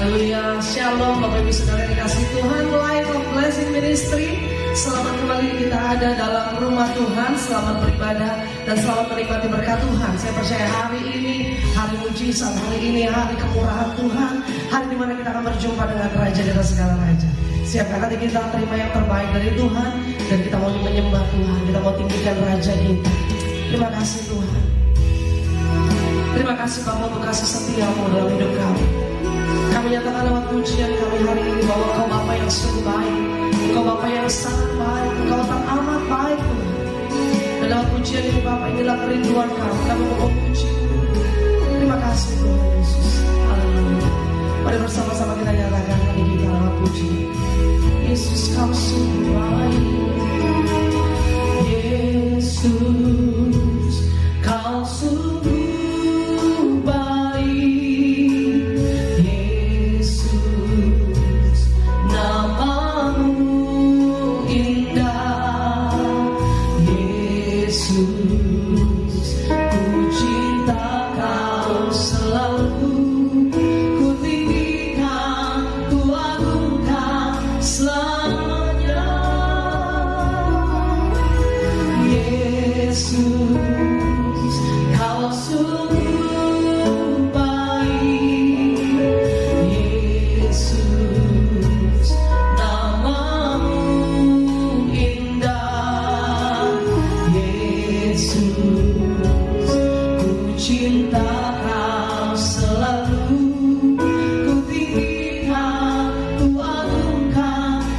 Haleluya, Shalom Bapak Ibu Saudara yang dikasih Tuhan. Life of Blessing Ministry, selamat kembali kita ada dalam rumah Tuhan. Selamat beribadah dan selamat menikmati berkat Tuhan. Saya percaya hari ini hari mujizat, hari ini hari kemurahan Tuhan, hari dimana kita akan berjumpa dengan Raja di atas segala raja. Siapkan hati kita terima yang terbaik dari Tuhan, dan kita mau menyembah Tuhan, kita mau tinggikan Raja kita. Terima kasih Tuhan. Terima kasih Bapak untuk kasih setiamu dalam hidup kami. Kami nyatakan lewat pujian kami hari ini bahwa Engkau Bapa yang sungguh baik, Engkau Bapa yang sangat baik, Engkau teramat baik Tuhan. Dan lewat pujian ini Bapa, inilah kerinduan kami mau memuji. Terima kasih Tuhan Yesus. Haleluya. Mari bersama-sama kita nyatakan hati kita lewat pujian. Yesus Kau sungguh baik, Yesus Kau sungguh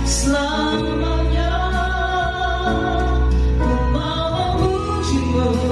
Selamanya ku mau memujimu.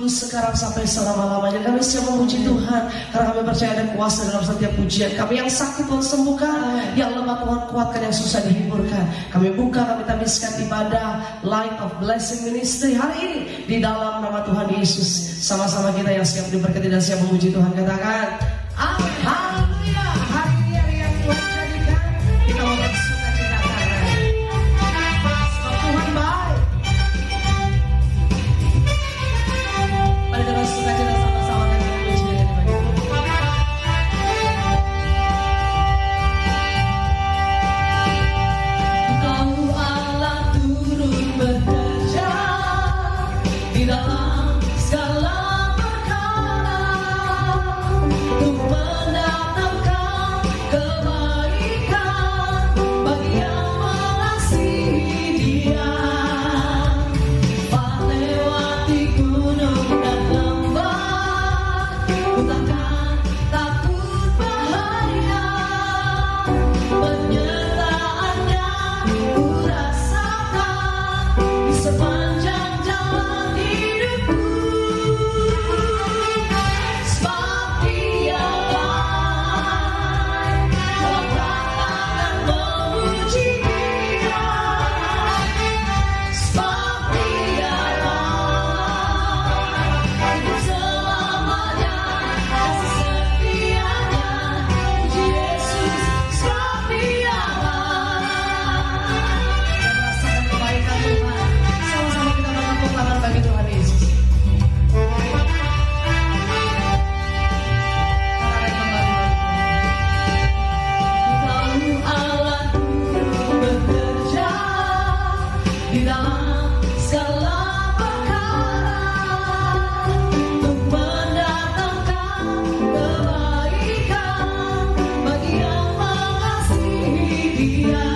sekarang sampai selama-lamanya. Kami siap memuji Tuhan karena kami percaya ada kuasa dalam setiap pujian. Kami yang sakit Tuhan sembuhkan, yang lemah Tuhan kuatkan, yang susah dihiburkan. Kami buka, kami tabiskan ibadah Light of Blessing Ministry hari ini di dalam nama Tuhan Yesus. Sama-sama kita yang siap diberkati dan siap memuji Tuhan, katakan amin. Haleluya. Hari ini hari yang Tuhan jadikan, kita mau bersuka cita karena sebab Tuhan baik. Mari kita bersuka cita sama-sama dan memuji Dia yang baik. Engkau Allah turut bekerja di dalam segala perkara untuk mendatangkan kebaikan bagi yang mengasihi Dia. Melewati gunung dan lembah, ku takkan takut bahaya. Penyertaannya ku rasakan di sepanjang jalan hidupku. Sebab Dia baik, dalam katakan memuji Dia. Sebab Dia baik, untuk selamanya kasih setianya. Puji Yesus, sebab Dia baik. Kita merasakan kebaikan Tuhan. Sama-sama kita bertepuk tangan bagi Tuhan Yesus. Engkau Allah turut bekerja di dalam segala perkara untuk mendatangkan kebaikan bagi yang mengasihi Dia.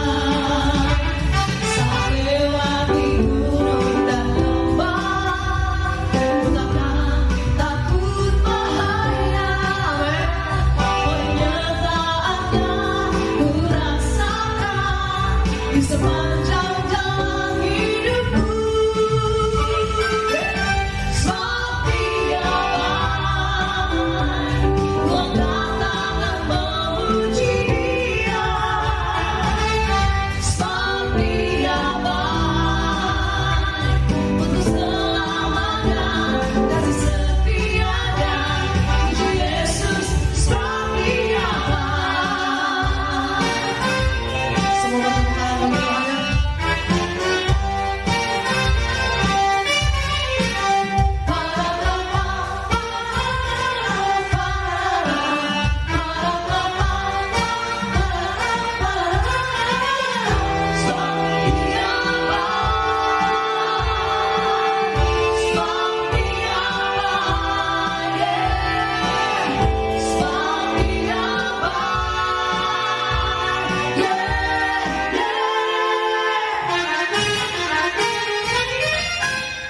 Saat lewati gunung dan lembah, ku takkan takut bahaya. Penyertaannya ku rasakan di sepanjang jalan hidupku. Sebab Dia baik, ku angkat tangan memuji Dia. Sebab Dia baik, untuk selamanya kasih setianya. Puji Yesus, sebab Dia baik. Semua tepuk tangan bagi Tuhan ya.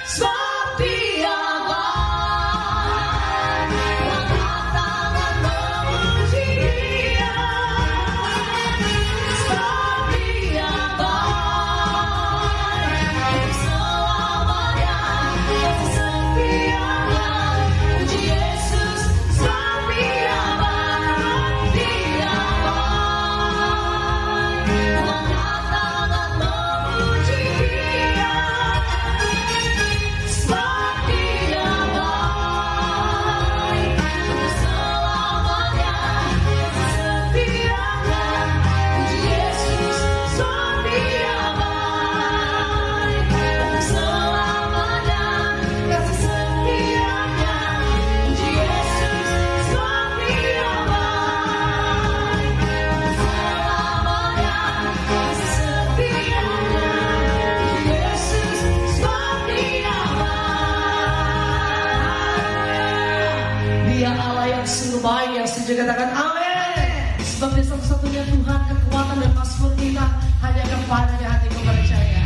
Sebab Dia baik, angkat tangan memuji Dia. Sebab Dia baik, untuk selamanya kasih setianya. Puji Yesus, sebab Dia baik. Dia baik, angkat tangan memuji Dia. Sebab Dia baik, untuk selamanya kasih setianya. Puji Yesus, sebab Dia baik, untuk selamanya kasih setianya. Puji Yesus, sebab Dia baik, untuk selamanya kasih setianya. Puji Yesus, sebab Dia baik. Dia Allah yang sungguh baik, yang setuju katakan amin. Sebab Dia satu-satunya Tuhan, kekuatan dan makmur kita hanya kepadanya hatiku percaya.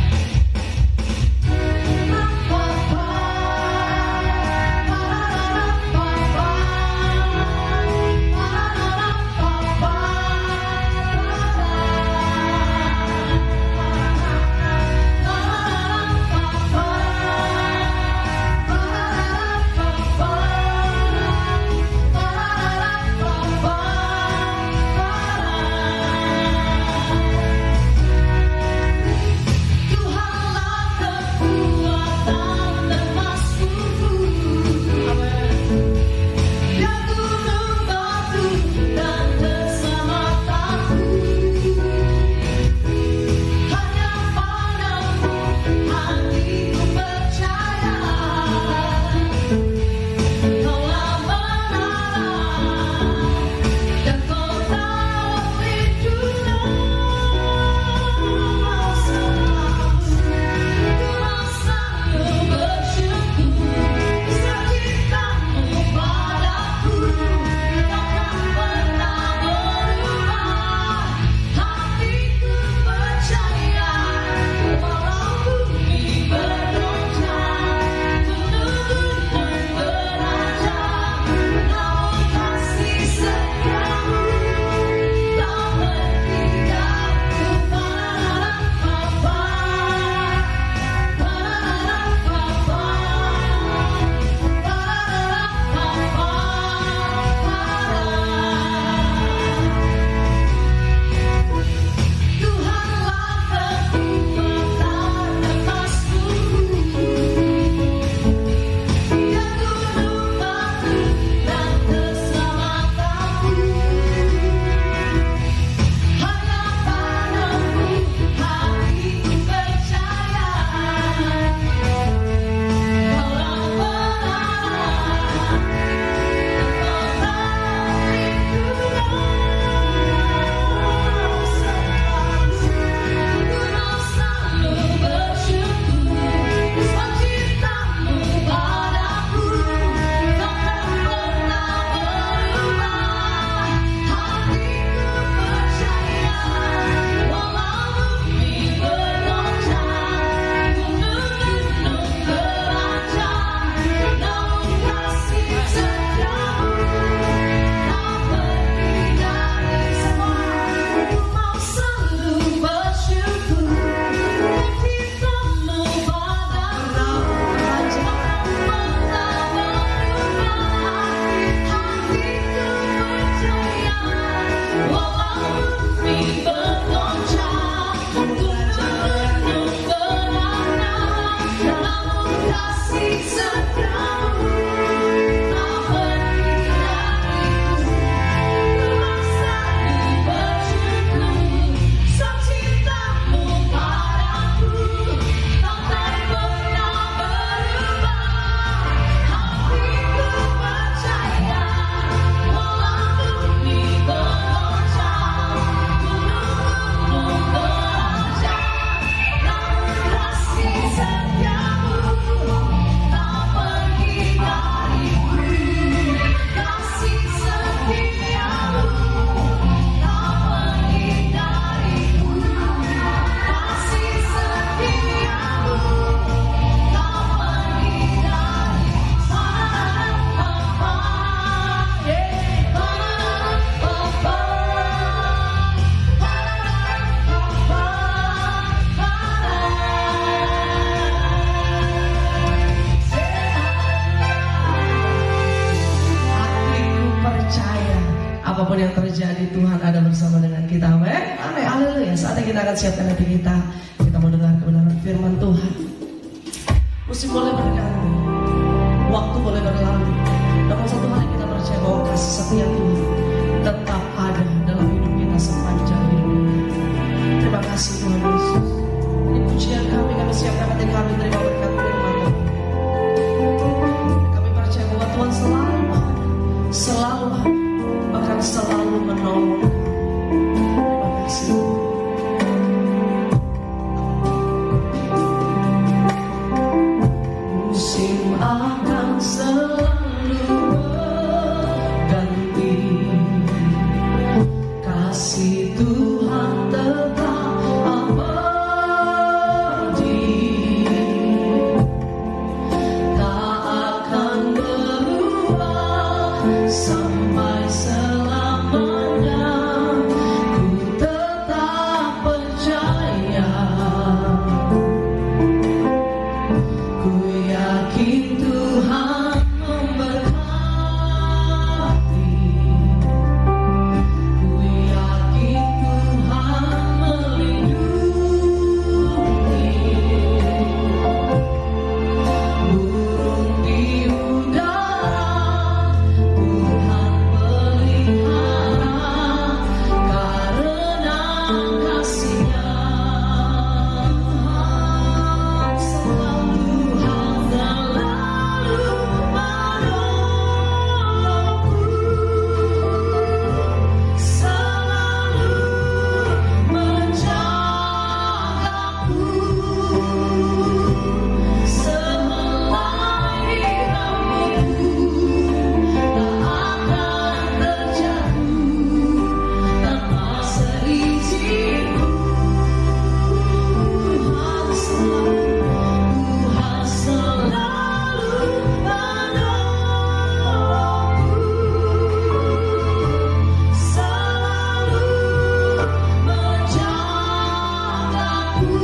apapun yang terjadi, Tuhan ada bersama dengan kita. Amin. Amin. Haleluya. Saatnya kita akan siapkan hati kita. Kita mau dengar kebenaran firman Tuhan. Musim boleh berganti, waktu boleh berlalu, namun satu hal yang kita percaya bahwa kasih setia Tuhan tetap ada dalam hidup kita sepanjang hidup ini. Terima kasih Tuhan Yesus. Ini pujian kami siapkan hati kami, terima berkat firman Tuhan. Kami percaya bahwa Tuhan selalu ada, bahkan selalu menolong. Terima kasih. Musim akan selalu berganti, kasih Tuhan tetap abadi, tak akan berubah sampai selamanya. Ku tetap percaya, ku yakin Tuhan memberkati, ku yakin Tuhan melindungi. Burung di udara Tuhan pelihara, karena kasih-Nya selalu menjagaku.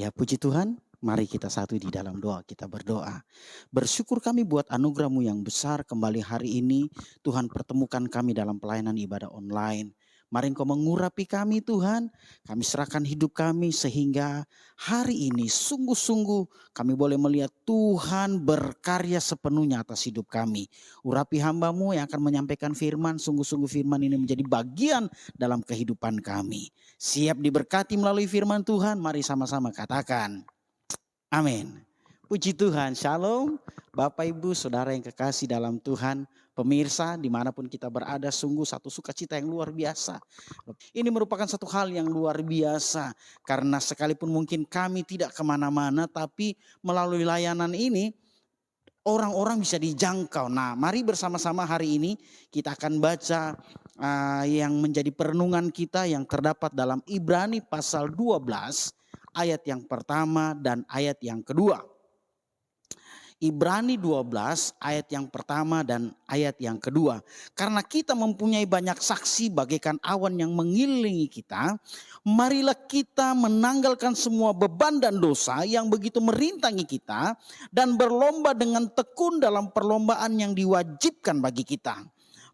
Ya, puji Tuhan, mari kita satu di dalam doa, kita berdoa. Bersyukur kami buat anugerah-Mu yang besar, kembali hari ini Tuhan pertemukan kami dalam pelayanan ibadah online. Mari Engkau mengurapi kami Tuhan, kami serahkan hidup kami sehingga hari ini sungguh-sungguh kami boleh melihat Tuhan berkarya sepenuhnya atas hidup kami. Urapi hamba-Mu yang akan menyampaikan firman, sungguh-sungguh firman ini menjadi bagian dalam kehidupan kami. Siap diberkati melalui firman Tuhan, mari sama-sama katakan amin. Puji Tuhan, shalom Bapak Ibu Saudara yang kekasih dalam Tuhan. Pemirsa dimanapun kita berada, sungguh satu sukacita yang luar biasa. Ini merupakan satu hal yang luar biasa. Karena sekalipun mungkin kami tidak kemana-mana, tapi melalui layanan ini orang-orang bisa dijangkau. Nah, mari bersama-sama hari ini kita akan baca yang menjadi perenungan kita yang terdapat dalam Ibrani pasal 12 ayat yang pertama dan ayat yang kedua. Ibrani 12 ayat yang pertama dan ayat yang kedua. Karena kita mempunyai banyak saksi bagaikan awan yang mengelilingi kita, marilah kita menanggalkan semua beban dan dosa yang begitu merintangi kita dan berlomba dengan tekun dalam perlombaan yang diwajibkan bagi kita.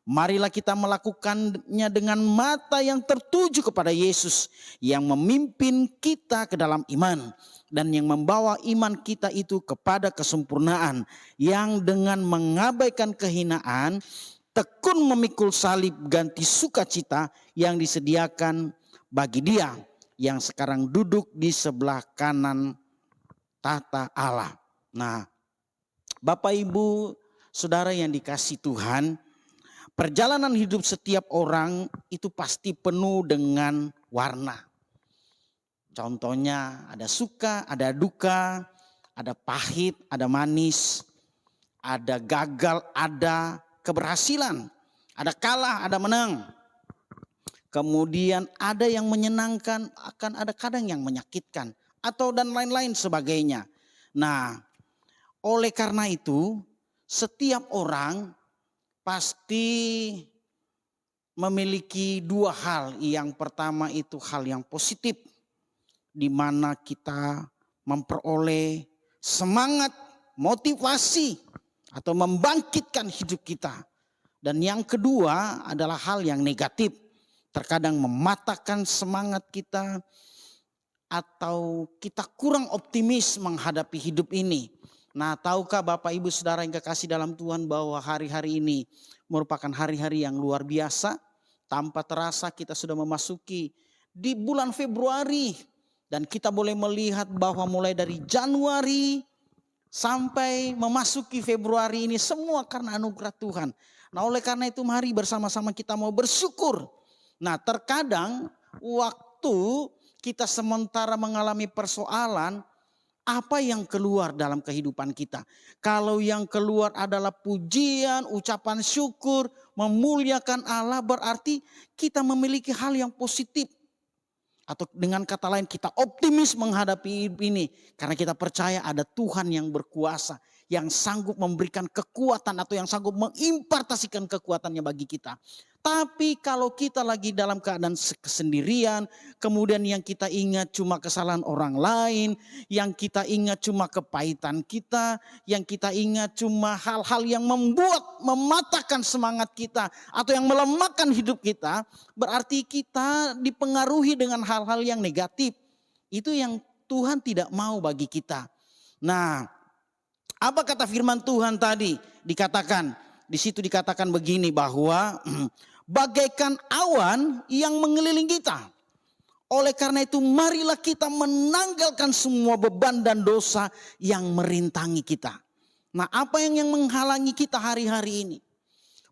Marilah kita melakukannya dengan mata yang tertuju kepada Yesus yang memimpin kita ke dalam iman dan yang membawa iman kita itu kepada kesempurnaan, yang dengan mengabaikan kehinaan tekun memikul salib ganti sukacita yang disediakan bagi Dia yang sekarang duduk di sebelah kanan tahta Allah. Nah, Bapak Ibu Saudara yang dikasihi Tuhan, perjalanan hidup setiap orang itu pasti penuh dengan warna. Contohnya ada suka, ada duka, ada pahit, ada manis, ada gagal, ada keberhasilan, ada kalah, ada menang. Kemudian ada yang menyenangkan, akan ada kadang yang menyakitkan, atau dan lain-lain sebagainya. Nah, oleh karena itu setiap orang pasti memiliki dua hal. Yang pertama itu hal yang positif, di mana kita memperoleh semangat, motivasi atau membangkitkan hidup kita. Dan yang kedua adalah hal yang negatif, terkadang mematahkan semangat kita atau kita kurang optimis menghadapi hidup ini. Nah, tahukah Bapak Ibu Saudara yang kekasih dalam Tuhan bahwa hari-hari ini merupakan hari-hari yang luar biasa. Tanpa terasa kita sudah memasuki di bulan Februari. Dan kita boleh melihat bahwa mulai dari Januari sampai memasuki Februari ini semua karena anugerah Tuhan. Nah, oleh karena itu mari bersama-sama kita mau bersyukur. Nah, terkadang waktu kita sementara mengalami persoalan, apa yang keluar dalam kehidupan kita? Kalau yang keluar adalah pujian, ucapan syukur, memuliakan Allah, berarti kita memiliki hal yang positif. Atau dengan kata lain kita optimis menghadapi ini. Karena kita percaya ada Tuhan yang berkuasa. Yang sanggup memberikan kekuatan atau yang sanggup mengimpartasikan kekuatannya bagi kita. Tapi kalau kita lagi dalam keadaan kesendirian, kemudian yang kita ingat cuma kesalahan orang lain, yang kita ingat cuma kepahitan kita, yang kita ingat cuma hal-hal yang mematahkan semangat kita atau yang melemahkan hidup kita, berarti kita dipengaruhi dengan hal-hal yang negatif. Itu yang Tuhan tidak mau bagi kita. Nah, apa kata firman Tuhan tadi? Di situ dikatakan begini bahwa bagaikan awan yang mengelilingi kita. Oleh karena itu marilah kita menanggalkan semua beban dan dosa yang merintangi kita. Nah, apa yang menghalangi kita hari-hari ini?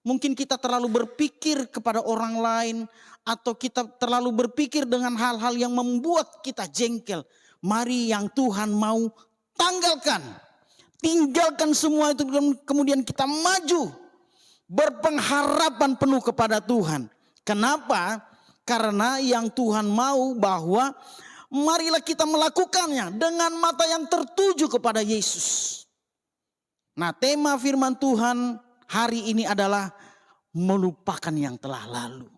Mungkin kita terlalu berpikir kepada orang lain atau kita terlalu berpikir dengan hal-hal yang membuat kita jengkel. Mari yang Tuhan mau tanggalkan. Tinggalkan semua itu kemudian kita maju. Berpengharapan penuh kepada Tuhan. Kenapa? Karena yang Tuhan mau bahwa marilah kita melakukannya dengan mata yang tertuju kepada Yesus. Nah, tema firman Tuhan hari ini adalah melupakan yang telah lalu.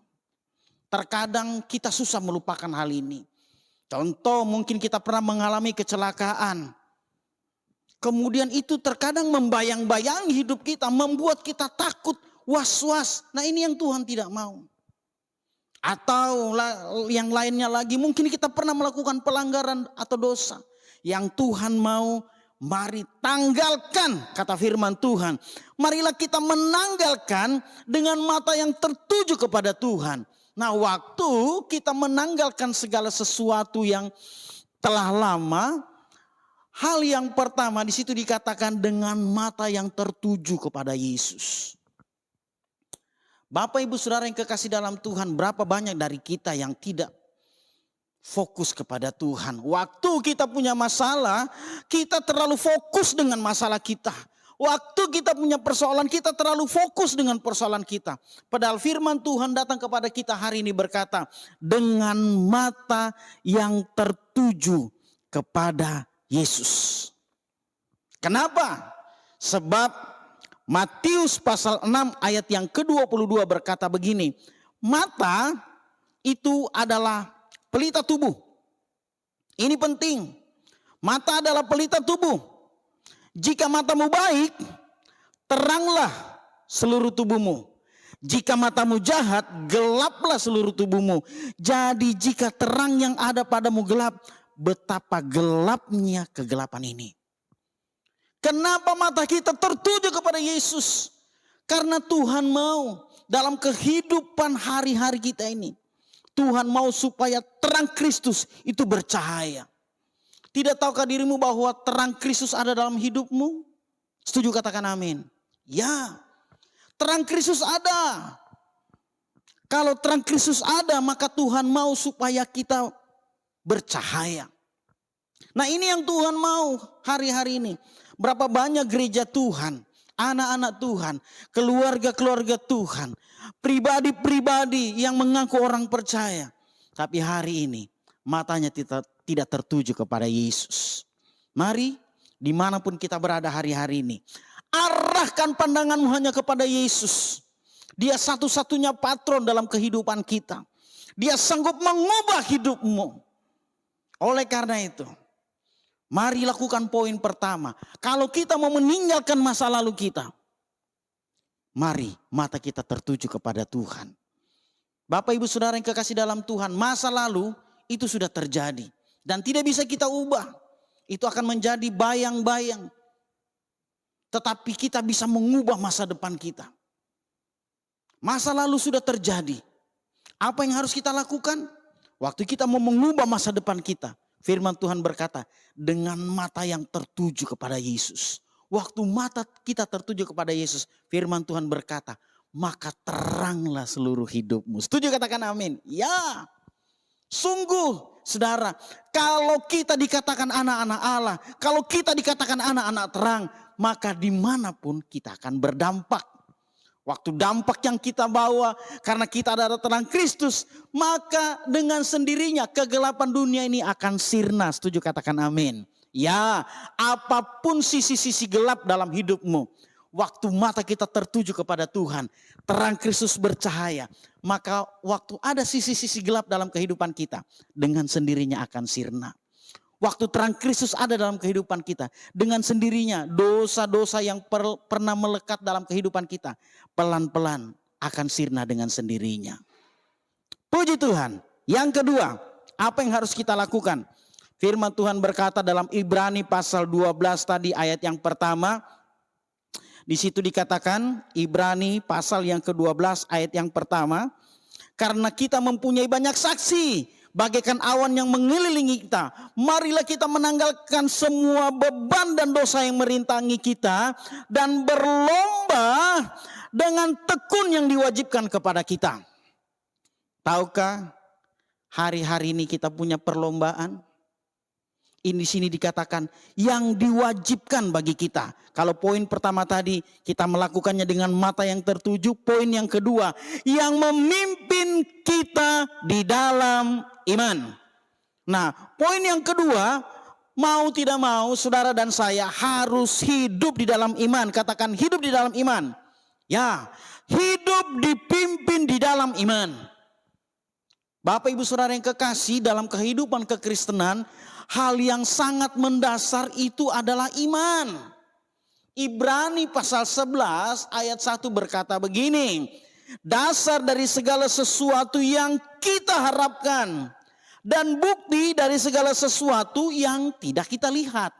Terkadang kita susah melupakan hal ini. Contoh, mungkin kita pernah mengalami kecelakaan. Kemudian itu terkadang membayang-bayangi hidup kita, membuat kita takut, was-was. Nah, ini yang Tuhan tidak mau. Atau yang lainnya lagi, mungkin kita pernah melakukan pelanggaran atau dosa. Yang Tuhan mau, mari tanggalkan, kata firman Tuhan. Marilah kita menanggalkan dengan mata yang tertuju kepada Tuhan. Nah, waktu kita menanggalkan segala sesuatu yang telah lama, hal yang pertama di situ dikatakan dengan mata yang tertuju kepada Yesus. Bapak Ibu Saudara yang kekasih dalam Tuhan, berapa banyak dari kita yang tidak fokus kepada Tuhan. Waktu kita punya masalah, kita terlalu fokus dengan masalah kita. Waktu kita punya persoalan, kita terlalu fokus dengan persoalan kita. Padahal firman Tuhan datang kepada kita hari ini berkata, dengan mata yang tertuju kepada Yesus. Kenapa? Sebab Matius pasal 6 ayat yang ke-22 berkata begini. Mata itu adalah pelita tubuh. Ini penting. Mata adalah pelita tubuh. Jika matamu baik, teranglah seluruh tubuhmu. Jika matamu jahat, gelaplah seluruh tubuhmu. Jadi jika terang yang ada padamu gelap, betapa gelapnya kegelapan ini. Kenapa mata kita tertuju kepada Yesus? Karena Tuhan mau dalam kehidupan hari-hari kita ini. Tuhan mau supaya terang Kristus itu bercahaya. Tidak tahukah dirimu bahwa terang Kristus ada dalam hidupmu? Setuju, katakan amin. Ya, terang Kristus ada. Kalau terang Kristus ada, maka Tuhan mau supaya kita bercahaya. Nah, ini yang Tuhan mau hari-hari ini. Berapa banyak gereja Tuhan, anak-anak Tuhan, keluarga-keluarga Tuhan, pribadi-pribadi yang mengaku orang percaya. Tapi hari ini matanya tidak tertuju kepada Yesus. Mari dimanapun kita berada hari-hari ini, arahkan pandanganmu hanya kepada Yesus. Dia satu-satunya patron dalam kehidupan kita. Dia sanggup mengubah hidupmu. Oleh karena itu, mari lakukan poin pertama. Kalau kita mau meninggalkan masa lalu kita, mari mata kita tertuju kepada Tuhan. Bapak Ibu Saudara yang kekasih dalam Tuhan, masa lalu itu sudah terjadi. Dan tidak bisa kita ubah. Itu akan menjadi bayang-bayang. Tetapi kita bisa mengubah masa depan kita. Masa lalu sudah terjadi. Apa yang harus kita lakukan? Waktu kita mau mengubah masa depan kita, firman Tuhan berkata, dengan mata yang tertuju kepada Yesus. Waktu mata kita tertuju kepada Yesus, firman Tuhan berkata, maka teranglah seluruh hidupmu. Setuju, katakan amin. Ya, sungguh saudara, kalau kita dikatakan anak-anak Allah, kalau kita dikatakan anak-anak terang, maka dimanapun kita akan berdampak. Waktu dampak yang kita bawa karena kita adalah terang Kristus, maka dengan sendirinya kegelapan dunia ini akan sirna. Setuju, katakan amin. Ya, apapun sisi-sisi gelap dalam hidupmu, waktu mata kita tertuju kepada Tuhan, terang Kristus bercahaya, maka waktu ada sisi-sisi gelap dalam kehidupan kita, dengan sendirinya akan sirna. Waktu terang Kristus ada dalam kehidupan kita, dengan sendirinya dosa-dosa yang pernah melekat dalam kehidupan kita, pelan-pelan akan sirna dengan sendirinya. Puji Tuhan. Yang kedua, apa yang harus kita lakukan? Firman Tuhan berkata dalam Ibrani pasal 12 tadi ayat yang pertama. Di situ dikatakan, Ibrani pasal yang ke-12 ayat yang pertama. Karena kita mempunyai banyak saksi, bagaikan awan yang mengelilingi kita, marilah kita menanggalkan semua beban dan dosa yang merintangi kita, dan berlomba dengan tekun yang diwajibkan kepada kita. Tahukah hari-hari ini kita punya perlombaan? Ini sini dikatakan yang diwajibkan bagi kita. Kalau poin pertama tadi kita melakukannya dengan mata yang tertuju. Poin yang kedua, yang memimpin kita di dalam iman. Nah, poin yang kedua, mau tidak mau saudara dan saya harus hidup di dalam iman. Katakan hidup di dalam iman. Ya, hidup dipimpin di dalam iman. Bapak Ibu Saudara yang kekasih, dalam kehidupan kekristenan, hal yang sangat mendasar itu adalah iman. Ibrani pasal 11 ayat 1 berkata begini, dasar dari segala sesuatu yang kita harapkan dan bukti dari segala sesuatu yang tidak kita lihat.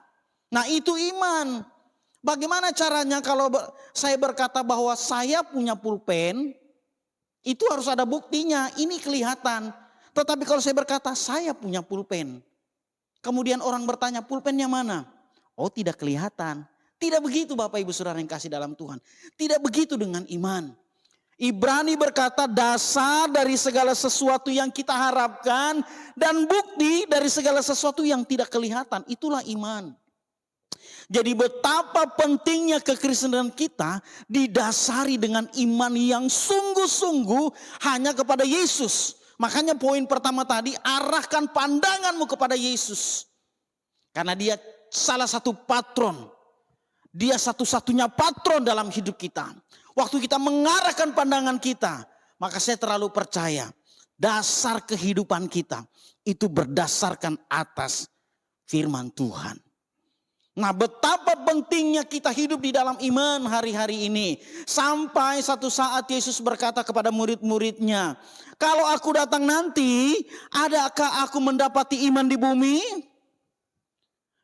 Nah, itu iman. Bagaimana caranya kalau saya berkata bahwa saya punya pulpen, itu harus ada buktinya, ini kelihatan. Tetapi kalau saya berkata saya punya pulpen, kemudian orang bertanya pulpennya mana? Oh, tidak kelihatan. Tidak begitu Bapak Ibu Saudara yang kasih dalam Tuhan. Tidak begitu dengan iman. Ibrani berkata dasar dari segala sesuatu yang kita harapkan dan bukti dari segala sesuatu yang tidak kelihatan. Itulah iman. Jadi betapa pentingnya kekristenan kita didasari dengan iman yang sungguh-sungguh hanya kepada Yesus. Makanya poin pertama tadi, arahkan pandanganmu kepada Yesus. Karena dia salah satu patron. Dia satu-satunya patron dalam hidup kita. Waktu kita mengarahkan pandangan kita, maka saya terlalu percaya dasar kehidupan kita itu berdasarkan atas firman Tuhan. Nah, betapa pentingnya kita hidup di dalam iman hari-hari ini. Sampai satu saat Yesus berkata kepada murid-muridnya, kalau aku datang nanti, adakah aku mendapati iman di bumi?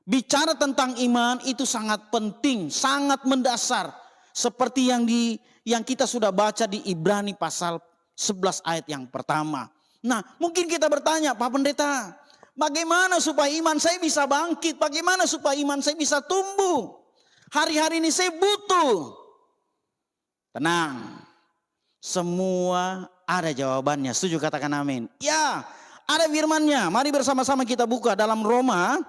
Bicara tentang iman itu sangat penting, sangat mendasar. Seperti yang kita sudah baca di Ibrani pasal 11 ayat yang pertama. Nah, mungkin kita bertanya, Pak Pendeta, bagaimana supaya iman saya bisa bangkit? Bagaimana supaya iman saya bisa tumbuh? Hari-hari ini saya butuh. Tenang. Semua ada jawabannya. Setuju katakan amin. Ya, ada firman-Nya. Mari bersama-sama kita buka dalam Roma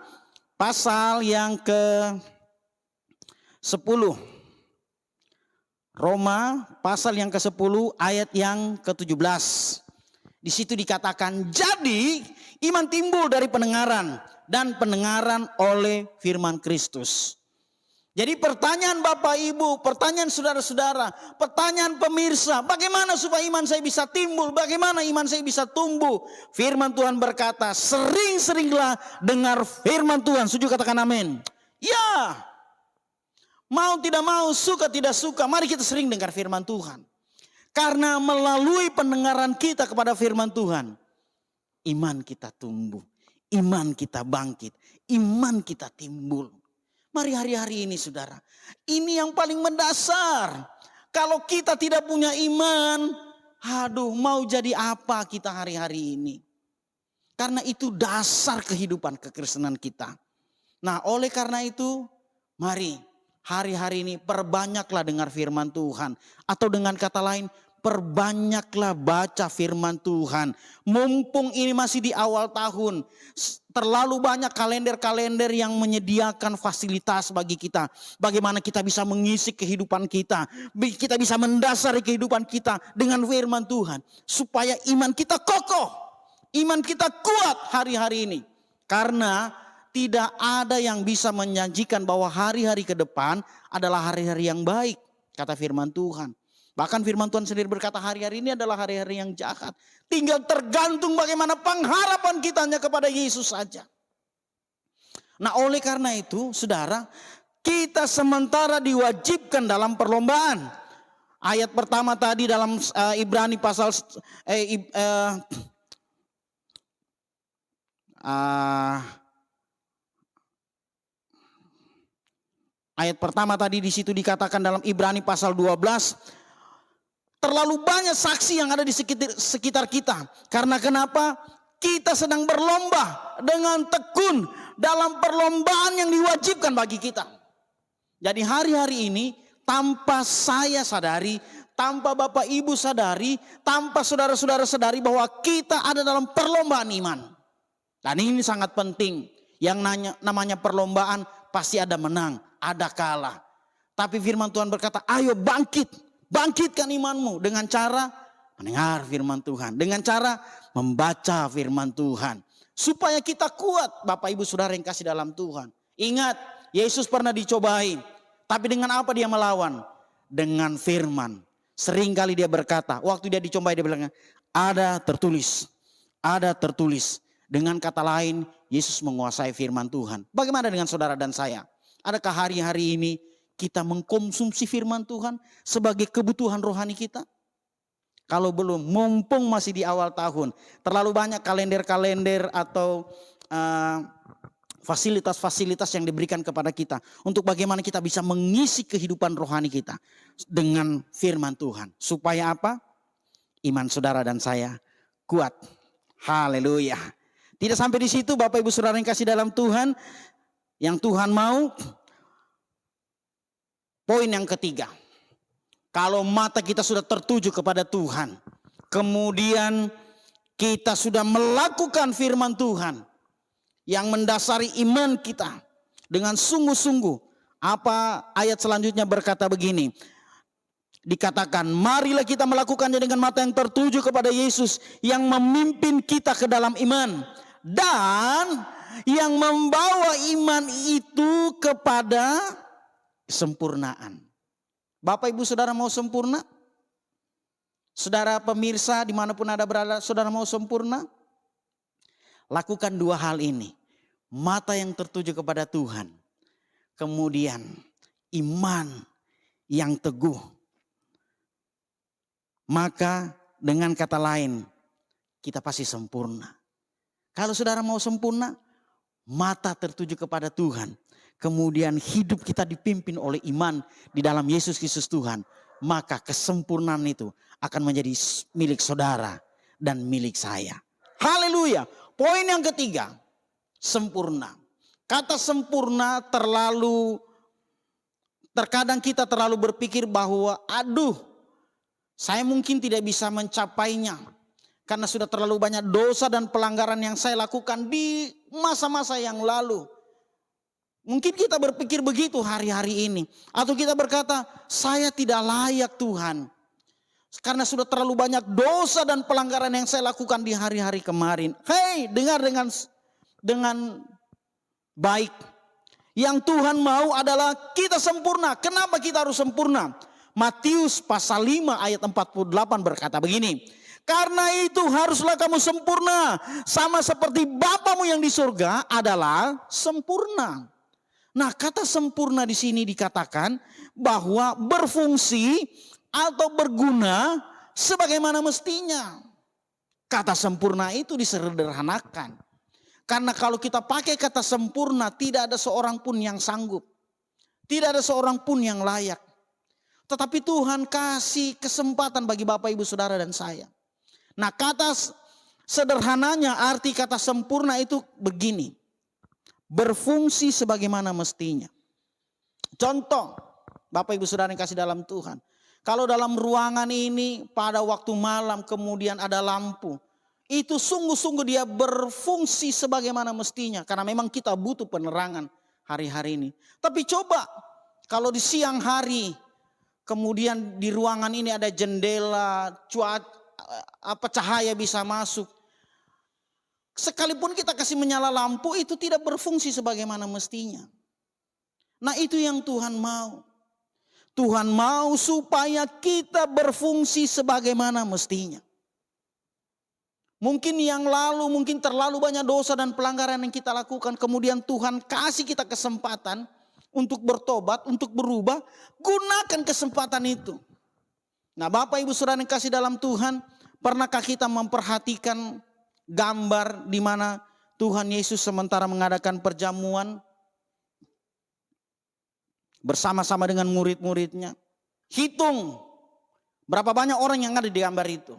pasal yang ke-10. Roma pasal yang ke-10 ayat yang ke-17. Di situ dikatakan, jadi iman timbul dari pendengaran dan pendengaran oleh firman Kristus. Jadi pertanyaan Bapak Ibu, pertanyaan saudara-saudara, pertanyaan pemirsa, bagaimana supaya iman saya bisa timbul, bagaimana iman saya bisa tumbuh? Firman Tuhan berkata, sering-seringlah dengar firman Tuhan. Setuju katakan amin. Ya, mau tidak mau, suka tidak suka, mari kita sering dengar firman Tuhan. Karena melalui pendengaran kita kepada firman Tuhan, iman kita tumbuh, iman kita bangkit, iman kita timbul. Mari hari-hari ini saudara, ini yang paling mendasar. Kalau kita tidak punya iman, aduh mau jadi apa kita hari-hari ini. Karena itu dasar kehidupan kekristenan kita. Nah, oleh karena itu, mari hari-hari ini perbanyaklah dengar firman Tuhan. Atau dengan kata lain, perbanyaklah baca firman Tuhan. Mumpung ini masih di awal tahun, terlalu banyak kalender-kalender yang menyediakan fasilitas bagi kita. Bagaimana kita bisa mengisi kehidupan kita. Kita bisa mendasari kehidupan kita dengan firman Tuhan. Supaya iman kita kokoh. Iman kita kuat hari-hari ini. Karena tidak ada yang bisa menjanjikan bahwa hari-hari ke depan adalah hari-hari yang baik. Kata firman Tuhan. Bahkan firman Tuhan sendiri berkata hari-hari ini adalah hari-hari yang jahat. Tinggal tergantung bagaimana pengharapan kita hanya kepada Yesus saja. Nah, oleh karena itu saudara, kita sementara diwajibkan dalam perlombaan. Ayat pertama tadi dalam Ibrani pasal ayat pertama tadi di situ dikatakan dalam Ibrani pasal 12. Terlalu banyak saksi yang ada di sekitar kita. Karena kenapa? Kita sedang berlomba dengan tekun dalam perlombaan yang diwajibkan bagi kita. Jadi hari-hari ini tanpa saya sadari, tanpa Bapak Ibu sadari, tanpa saudara-saudara sadari bahwa kita ada dalam perlombaan iman. Dan ini sangat penting. Yang namanya perlombaan pasti ada menang, ada kalah. Tapi firman Tuhan berkata, ayo bangkit. Bangkitkan imanmu dengan cara mendengar firman Tuhan. Dengan cara membaca firman Tuhan. Supaya kita kuat Bapak Ibu Saudara yang kasih dalam Tuhan. Ingat, Yesus pernah dicobai. Tapi dengan apa dia melawan? Dengan firman. Seringkali dia berkata, waktu dia dicobai dia bilang, ada tertulis. ada tertulis. Dengan kata lain, Yesus menguasai firman Tuhan. Bagaimana dengan saudara dan saya? Adakah hari-hari ini kita mengkonsumsi firman Tuhan sebagai kebutuhan rohani kita? Kalau belum, mumpung masih di awal tahun. Terlalu banyak kalender-kalender atau fasilitas-fasilitas yang diberikan kepada kita. Untuk bagaimana kita bisa mengisi kehidupan rohani kita dengan firman Tuhan. Supaya apa? Iman saudara dan saya kuat. Haleluya. Tidak sampai di situ Bapak Ibu Saudara yang kasih dalam Tuhan. Yang Tuhan mau. Poin yang ketiga. Kalau mata kita sudah tertuju kepada Tuhan. Kemudian kita sudah melakukan firman Tuhan. Yang mendasari iman kita. Dengan sungguh-sungguh. Apa ayat selanjutnya berkata begini. Dikatakan, marilah kita melakukannya dengan mata yang tertuju kepada Yesus. Yang memimpin kita ke dalam iman. Dan yang membawa iman itu kepada kesempurnaan. Bapak Ibu Saudara mau sempurna? Saudara pemirsa dimanapun ada berada, saudara mau sempurna? Lakukan dua hal ini. Mata yang tertuju kepada Tuhan. Kemudian iman yang teguh. Maka dengan kata lain kita pasti sempurna. Kalau saudara mau sempurna, mata tertuju kepada Tuhan. Kemudian hidup kita dipimpin oleh iman di dalam Yesus Kristus Tuhan. Maka kesempurnaan itu akan menjadi milik saudara dan milik saya. Haleluya. Poin yang ketiga, sempurna. Kata sempurna terkadang kita terlalu berpikir bahwa saya mungkin tidak bisa mencapainya. Karena sudah terlalu banyak dosa dan pelanggaran yang saya lakukan di masa-masa yang lalu. Mungkin kita berpikir begitu hari-hari ini. Atau kita berkata, saya tidak layak Tuhan. Karena sudah terlalu banyak dosa dan pelanggaran yang saya lakukan di hari-hari kemarin. Hei, dengar dengan baik. Yang Tuhan mau adalah kita sempurna. Kenapa kita harus sempurna? Matius pasal 5 ayat 48 berkata begini. Karena itu haruslah kamu sempurna. Sama seperti Bapamu yang di surga adalah sempurna. Nah, kata sempurna di sini dikatakan bahwa berfungsi atau berguna sebagaimana mestinya. Kata sempurna itu disederhanakan. Karena kalau kita pakai kata sempurna, tidak ada seorang pun yang sanggup. Tidak ada seorang pun yang layak. Tetapi Tuhan kasih kesempatan bagi Bapak, Ibu, Saudara dan saya. Nah, kata sederhananya arti kata sempurna itu begini. Berfungsi sebagaimana mestinya. Contoh, Bapak Ibu Saudara yang kasih dalam Tuhan. Kalau dalam ruangan ini pada waktu malam kemudian ada lampu. Itu sungguh-sungguh dia berfungsi sebagaimana mestinya. Karena memang kita butuh penerangan hari-hari ini. Tapi coba kalau di siang hari kemudian di ruangan ini ada jendela, cahaya bisa masuk. Sekalipun kita kasih menyala lampu itu tidak berfungsi sebagaimana mestinya. Nah, itu yang Tuhan mau. Tuhan mau supaya kita berfungsi sebagaimana mestinya. Mungkin yang lalu, mungkin terlalu banyak dosa dan pelanggaran yang kita lakukan. Kemudian Tuhan kasih kita kesempatan untuk bertobat, untuk berubah. Gunakan kesempatan itu. Nah, Bapak Ibu Saudara yang kasih dalam Tuhan, pernahkah kita memperhatikan gambar di mana Tuhan Yesus sementara mengadakan perjamuan bersama-sama dengan murid-muridnya? Hitung berapa banyak orang yang ada di gambar itu.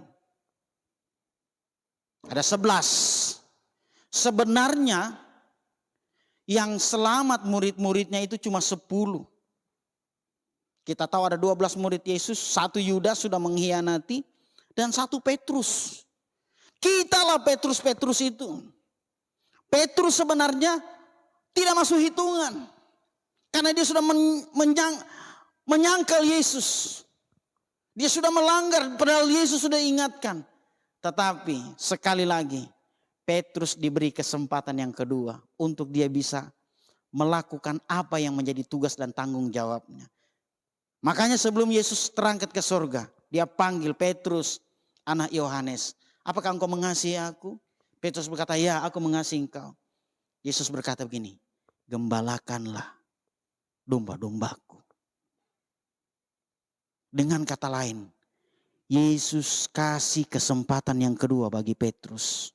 Ada 11. Sebenarnya yang selamat murid-muridnya itu cuma 10. Kita tahu ada 12 murid Yesus, 1 Yudas sudah mengkhianati dan 1 Petrus. Kitalah Petrus itu. Petrus sebenarnya tidak masuk hitungan. Karena dia sudah menyangkal Yesus. Dia sudah melanggar padahal Yesus sudah ingatkan. Tetapi sekali lagi Petrus diberi kesempatan yang kedua untuk dia bisa melakukan apa yang menjadi tugas dan tanggung jawabnya. Makanya sebelum Yesus terangkat ke surga, dia panggil Petrus, anak Yohanes. Apakah engkau mengasihi aku? Petrus berkata, ya aku mengasihi engkau. Yesus berkata begini, gembalakanlah domba-dombaku. Dengan kata lain, Yesus kasih kesempatan yang kedua bagi Petrus.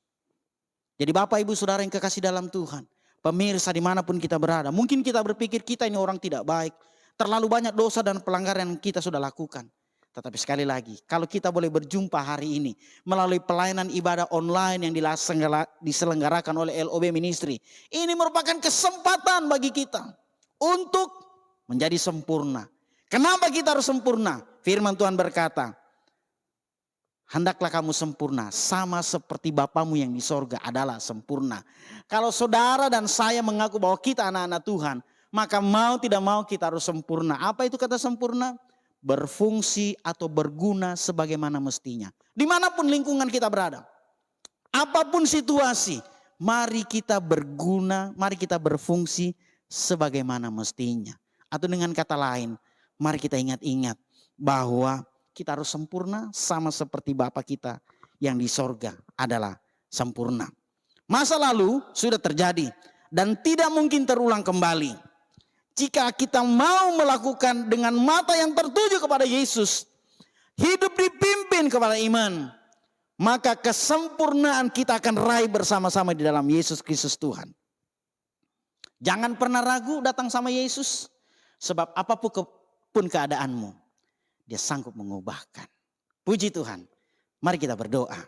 Jadi Bapak Ibu Saudara yang kekasih dalam Tuhan, pemirsa dimanapun kita berada, mungkin kita berpikir kita ini orang tidak baik, terlalu banyak dosa dan pelanggaran yang kita sudah lakukan. Tetapi sekali lagi, kalau kita boleh berjumpa hari ini melalui pelayanan ibadah online yang diselenggarakan oleh LOB Ministry, ini merupakan kesempatan bagi kita untuk menjadi sempurna. Kenapa kita harus sempurna? Firman Tuhan berkata, hendaklah kamu sempurna sama seperti Bapamu yang di sorga adalah sempurna. Kalau saudara dan saya mengaku bahwa kita anak-anak Tuhan, maka mau tidak mau kita harus sempurna. Apa itu kata sempurna? Berfungsi atau berguna sebagaimana mestinya. Dimanapun lingkungan kita berada, apapun situasi, mari kita berguna, mari kita berfungsi sebagaimana mestinya. Atau dengan kata lain, mari kita ingat-ingat bahwa kita harus sempurna sama seperti Bapa kita yang di sorga adalah sempurna. Masa lalu sudah terjadi dan tidak mungkin terulang kembali. Jika kita mau melakukan dengan mata yang tertuju kepada Yesus, hidup dipimpin kepada iman, maka kesempurnaan kita akan raih bersama-sama di dalam Yesus Kristus Tuhan. Jangan pernah ragu datang sama Yesus, sebab apapun keadaanmu, Dia sanggup mengubahkan. Puji Tuhan. Mari kita berdoa.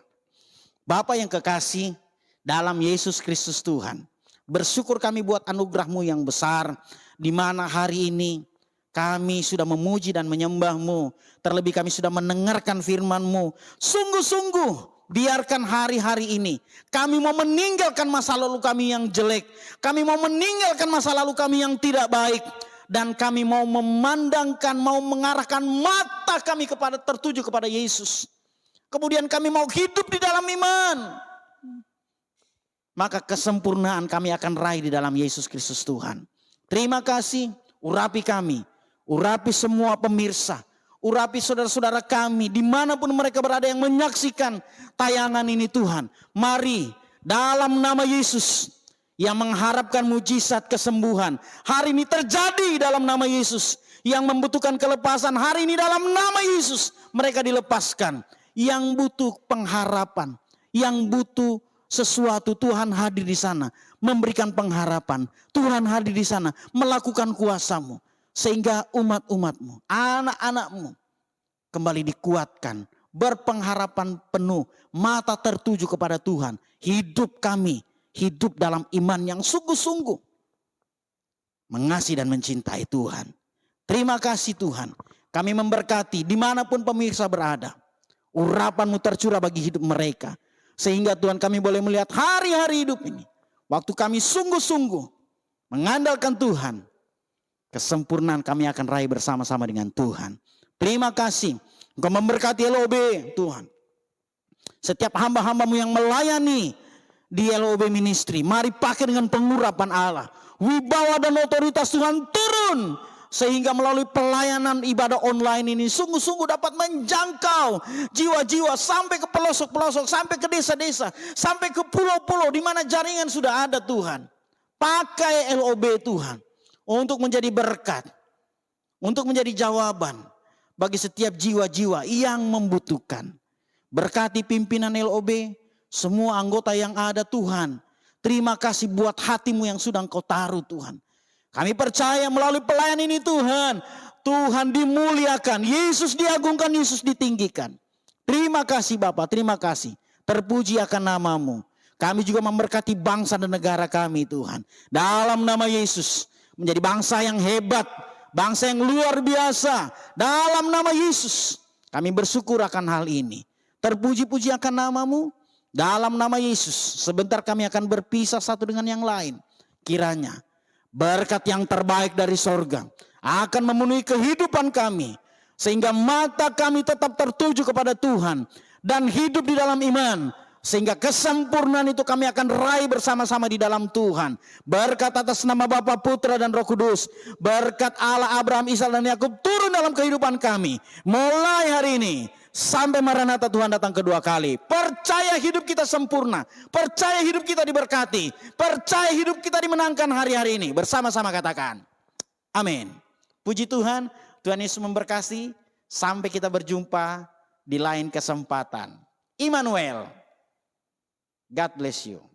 Bapa yang kekasih dalam Yesus Kristus Tuhan, bersyukur kami buat anugerah-Mu yang besar, di mana hari ini kami sudah memuji dan menyembah-Mu. Terlebih kami sudah mendengarkan firman-Mu. Sungguh-sungguh biarkan hari-hari ini kami mau meninggalkan masa lalu kami yang jelek. Kami mau meninggalkan masa lalu kami yang tidak baik. Dan kami mau memandangkan, mau mengarahkan mata kami tertuju kepada Yesus. Kemudian kami mau hidup di dalam iman. Maka kesempurnaan kami akan raih di dalam Yesus Kristus Tuhan. Terima kasih, urapi kami, urapi semua pemirsa, urapi saudara-saudara kami dimanapun mereka berada yang menyaksikan tayangan ini Tuhan. Mari dalam nama Yesus yang mengharapkan mujizat kesembuhan, hari ini terjadi dalam nama Yesus. Yang membutuhkan kelepasan, hari ini dalam nama Yesus mereka dilepaskan. Yang butuh pengharapan, yang butuh sesuatu, Tuhan hadir di sana, memberikan pengharapan. Tuhan hadir di sana, melakukan kuasa-Mu. Sehingga umat-umat-Mu, anak-anak-Mu kembali dikuatkan, berpengharapan penuh, mata tertuju kepada Tuhan. Hidup kami, hidup dalam iman yang sungguh-sungguh mengasihi dan mencintai Tuhan. Terima kasih Tuhan. Kami memberkati dimanapun pemirsa berada. Urapan-Mu tercurah bagi hidup mereka. Sehingga Tuhan kami boleh melihat hari-hari hidup ini. Waktu kami sungguh-sungguh mengandalkan Tuhan, kesempurnaan kami akan raih bersama-sama dengan Tuhan. Terima kasih. Engkau memberkati LOB Tuhan. Setiap hamba-hamba-Mu yang melayani di LOB Ministry, mari pakai dengan pengurapan Allah. Wibawa dan otoritas Tuhan turun. Sehingga melalui pelayanan ibadah online ini sungguh-sungguh dapat menjangkau jiwa-jiwa sampai ke pelosok-pelosok, sampai ke desa-desa, sampai ke pulau-pulau di mana jaringan sudah ada Tuhan. Pakai LOB Tuhan untuk menjadi berkat, untuk menjadi jawaban bagi setiap jiwa-jiwa yang membutuhkan. Berkati pimpinan LOB, semua anggota yang ada Tuhan. Terima kasih buat hati-Mu yang sudah Engkau taruh Tuhan. Kami percaya melalui pelayanan ini Tuhan, Tuhan dimuliakan, Yesus diagungkan, Yesus ditinggikan. Terima kasih Bapa, terima kasih. Terpuji akan nama-Mu. Kami juga memberkati bangsa dan negara kami Tuhan. Dalam nama Yesus, menjadi bangsa yang hebat, bangsa yang luar biasa. Dalam nama Yesus, kami bersyukur akan hal ini. Terpuji-puji akan nama-Mu. Dalam nama Yesus, sebentar kami akan berpisah satu dengan yang lain. Kiranya berkat yang terbaik dari sorga akan memenuhi kehidupan kami. Sehingga mata kami tetap tertuju kepada Tuhan. Dan hidup di dalam iman. Sehingga kesempurnaan itu kami akan raih bersama-sama di dalam Tuhan. Berkat atas nama Bapa, Putra, dan Roh Kudus. Berkat Allah Abraham, Ishak, dan Yakub turun dalam kehidupan kami. Mulai hari ini sampai Maranatha Tuhan datang kedua kali. Percaya hidup kita sempurna. Percaya hidup kita diberkati. Percaya hidup kita dimenangkan hari-hari ini. Bersama-sama katakan. Amin. Puji Tuhan. Tuhan Yesus memberkati. Sampai kita berjumpa di lain kesempatan. Immanuel. God bless you.